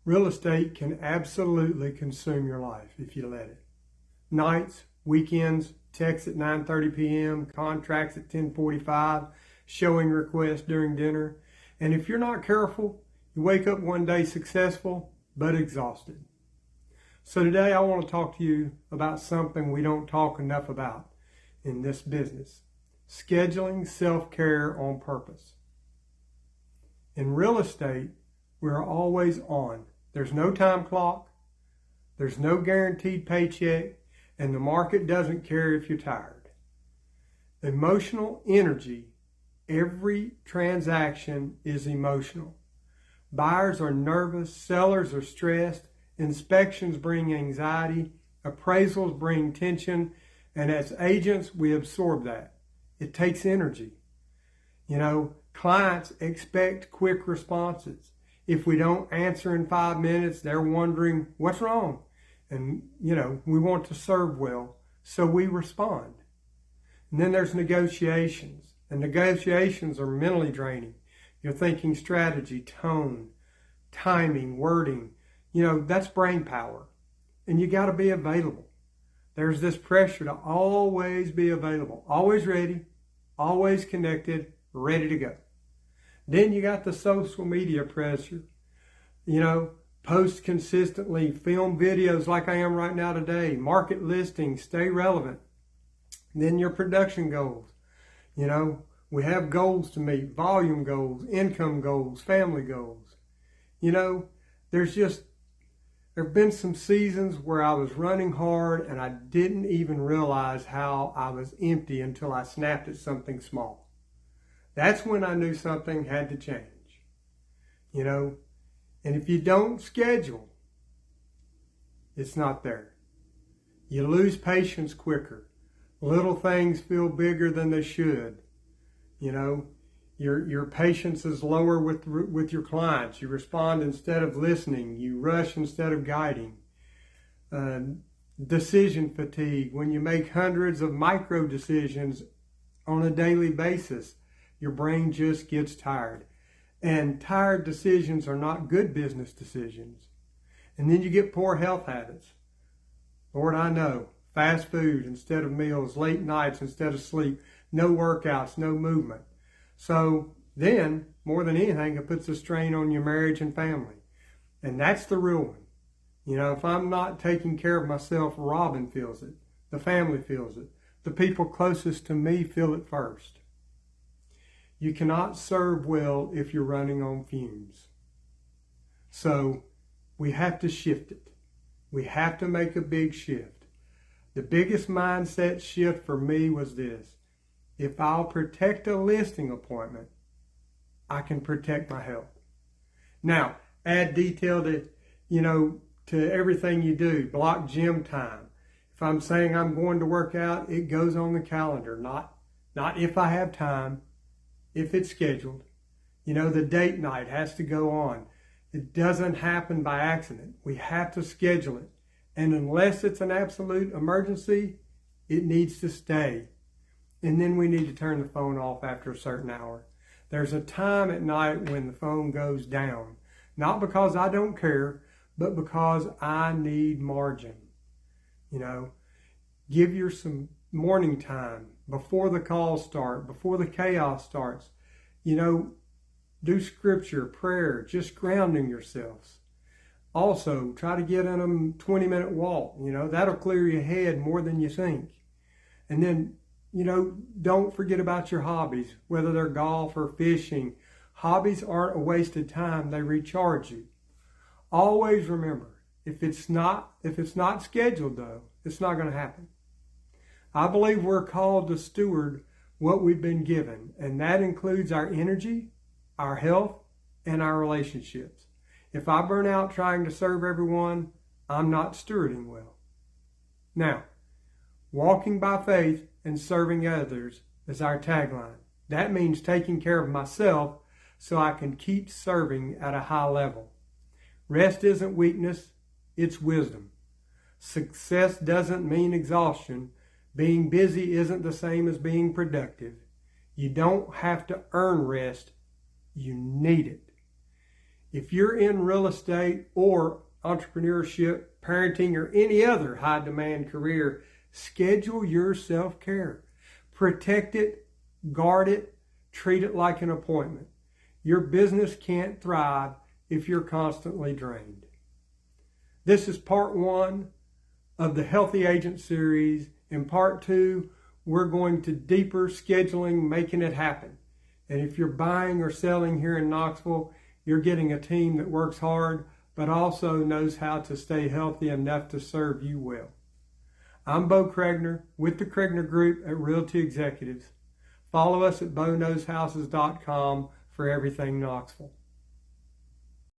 Real estate can absolutely consume your life if you let it. Nights, weekends, texts at 9:30 p.m., contracts at 10:45, showing requests during dinner. And if you're not careful, you wake up one day successful but exhausted. So today I want to talk to you about something we don't talk enough about in this business: scheduling self-care on purpose. In real estate, we're always on. There's no time clock, there's no guaranteed paycheck, and the market doesn't care if you're tired. Emotional energy, every transaction is emotional. Buyers are nervous, sellers are stressed, inspections bring anxiety, appraisals bring tension, and as agents, we absorb that. It takes energy. Clients expect quick responses. If we don't answer in 5 minutes, they're wondering what's wrong. And, we want to serve well, so we respond. And then there's negotiations. And negotiations are mentally draining. You're thinking strategy, tone, timing, wording. That's brain power. And you got to be available. There's this pressure to always be available, always ready, always connected, ready to go. Then you got the social media pressure. Post consistently, film videos like I am right now today, market listings, stay relevant. Then your production goals. We have goals to meet, volume goals, income goals, family goals. There have been some seasons where I was running hard and I didn't even realize how I was empty until I snapped at something small. That's when I knew something had to change. And if you don't schedule, it's not there. You lose patience quicker. Little things feel bigger than they should. Your patience is lower with your clients. You respond instead of listening. You rush instead of guiding. Decision fatigue. When you make hundreds of micro decisions on a daily basis, your brain just gets tired. And tired decisions are not good business decisions. And then you get poor health habits. Lord, I know. Fast food instead of meals, late nights instead of sleep, no workouts, no movement. So then, more than anything, it puts a strain on your marriage and family. And that's the real one. If I'm not taking care of myself, Robin feels it. The family feels it. The people closest to me feel it first. You cannot serve well if you're running on fumes. So we have to shift it. We have to make a big shift. The biggest mindset shift for me was this: if I'll protect a listing appointment, I can protect my health. Now, add detail to everything you do. Block gym time. If I'm saying I'm going to work out, it goes on the calendar, not if I have time, if it's scheduled. The date night has to go on. It doesn't happen by accident. We have to schedule it. And unless it's an absolute emergency, it needs to stay. And then we need to turn the phone off after a certain hour. There's a time at night when the phone goes down. Not because I don't care, but because I need margin. Give your some morning time before the calls start, before the chaos starts. Do scripture, prayer, just grounding yourselves. Also, try to get in a 20-minute walk. That'll clear your head more than you think. And then, don't forget about your hobbies, whether they're golf or fishing. Hobbies aren't a waste of time. They recharge you. Always remember, if it's not scheduled, though, it's not going to happen. I believe we're called to steward what we've been given, and that includes our energy, our health, and our relationships. If I burn out trying to serve everyone, I'm not stewarding well. Now, walking by faith and serving others is our tagline. That means taking care of myself so I can keep serving at a high level. Rest isn't weakness, it's wisdom. Success doesn't mean exhaustion. Being busy isn't the same as being productive. You don't have to earn rest. You need it. If you're in real estate or entrepreneurship, parenting, or any other high demand career, schedule your self-care. Protect it, guard it, treat it like an appointment. Your business can't thrive if you're constantly drained. This is part 1 of the Healthy Agent series. In part 2, we're going to deeper scheduling, making it happen. And if you're buying or selling here in Knoxville, you're getting a team that works hard, but also knows how to stay healthy enough to serve you well. I'm Bo Cregner with the Cregner Group at Realty Executives. Follow us at BoKnowsHouses.com for everything Knoxville.